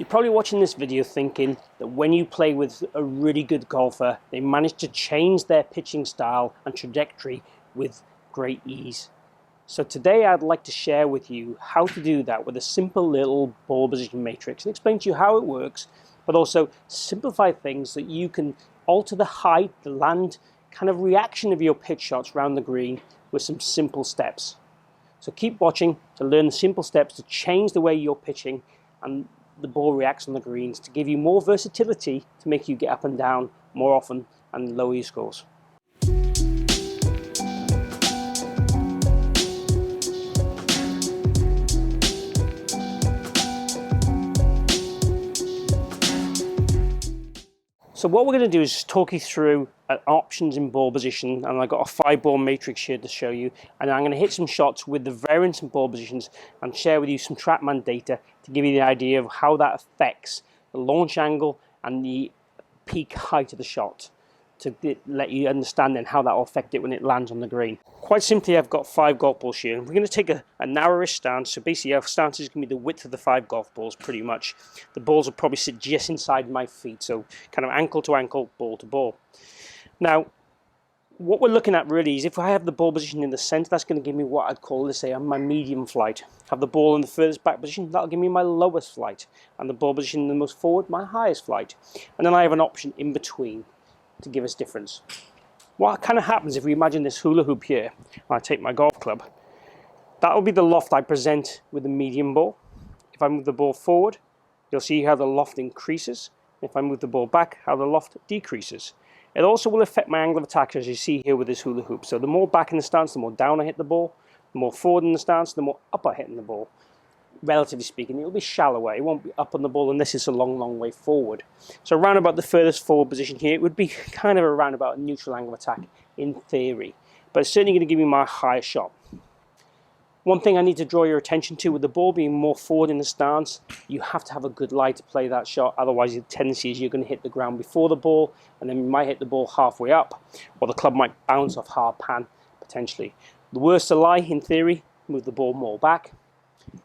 You're probably watching this video thinking that when you play with a really good golfer, they manage to change their pitching style and trajectory with great ease. So today I'd like to share with you how to do that with a simple little ball position matrix and explain to you how it works, but also simplify things that you can alter the height, the land, kind of reaction of your pitch shots around the green with some simple steps. So keep watching to learn the simple steps to change the way you're pitching and the ball reacts on the greens, to give you more versatility to make you get up and down more often and lower your scores. So what we're going to do is talk you through options in ball position, and I've got a 5-ball matrix here to show you, and I'm going to hit some shots with the variance in ball positions and share with you some TrackMan data to give you the idea of how that affects the launch angle and the peak height of the shot, to let you understand then how that will affect it when it lands on the green. Quite simply, I've got 5 golf balls here, and we're going to take a narrowest stance. So basically our stance is going to be the width of the 5 golf balls pretty much. The balls will probably sit just inside my feet, so kind of ankle to ankle, ball to ball. Now what we're looking at really is if I have the ball position in the center, that's going to give me what I'd call, let's say, my medium flight. Have the ball in the furthest back position, that'll give me my lowest flight, and the ball position in the most forward, my highest flight. And then I have an option in between to give us difference. What kind of happens if we imagine this hula hoop here, and I take my golf club, that will be the loft I present with the medium ball. If I move the ball forward, you'll see how the loft increases. If I move the ball back, how the loft decreases. It also will affect my angle of attack, as you see here with this hula hoop. So the more back in the stance, the more down I hit the ball. The more forward in the stance, the more up I hit in the ball. Relatively speaking, it will be shallower. It won't be up on the ball unless it's a long, long way forward. So around about the furthest forward position here, it would be kind of around about a neutral angle of attack in theory. But it's certainly going to give me my highest shot. One thing I need to draw your attention to, with the ball being more forward in the stance, you have to have a good lie to play that shot. Otherwise, the tendency is you're going to hit the ground before the ball, and then you might hit the ball halfway up, or the club might bounce off hard pan, potentially. The worse the lie, in theory, move the ball more back,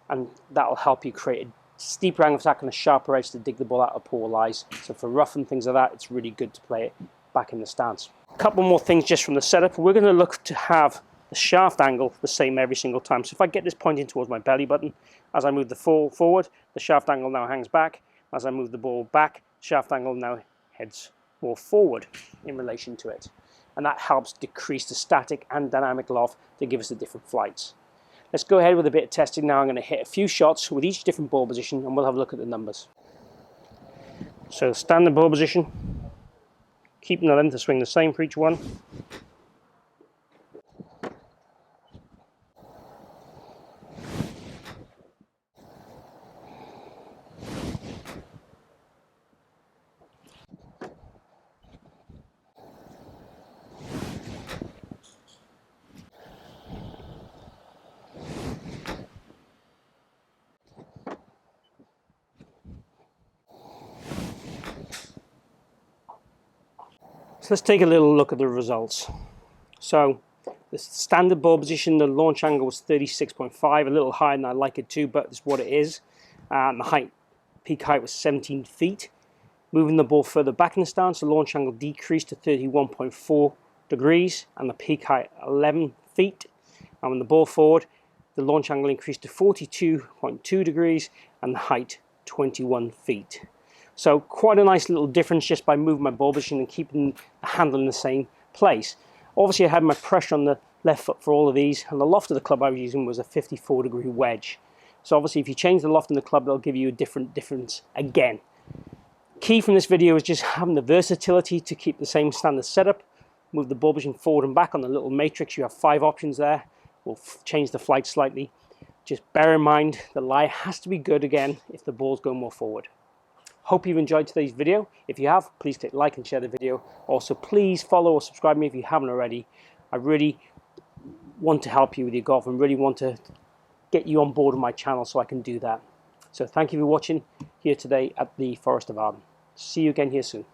and that'll help you create a steeper angle of attack and a sharper edge to dig the ball out of poor lies. So for rough and things like that, it's really good to play it back in the stance. A couple more things just from the setup. We're going to look to have the shaft angle the same every single time. So if I get this pointing towards my belly button, as I move the ball forward, the shaft angle now hangs back. As I move the ball back, shaft angle now heads more forward in relation to it. And that helps decrease the static and dynamic loft to give us the different flights. Let's go ahead with a bit of testing now. I'm going to hit a few shots with each different ball position, and we'll have a look at the numbers. So standard ball position, keeping the length of swing the same for each one. So let's take a little look at the results. So the standard ball position, the launch angle was 36.5, a little higher than I like it to, but it's what it is. And the peak height was 17 feet. Moving the ball further back in the stance, the launch angle decreased to 31.4 degrees and the peak height 11 feet. And when the ball forward, the launch angle increased to 42.2 degrees and the height 21 feet. So quite a nice little difference just by moving my ball position and keeping the handle in the same place. Obviously I had my pressure on the left foot for all of these, and the loft of the club I was using was a 54-degree wedge. So obviously if you change the loft in the club, they'll give you a different difference again. Key from this video is just having the versatility to keep the same standard setup. Move the ball position forward and back on the little matrix. You have 5 options there. We'll change the flight slightly. Just bear in mind the lie has to be good again if the ball's going more forward. Hope you've enjoyed today's video. If you have, please click like and share the video. Also, please follow or subscribe me if you haven't already. I really want to help you with your golf and really want to get you on board with my channel so I can do that. So thank you for watching here today at the Forest of Arden. See you again here soon.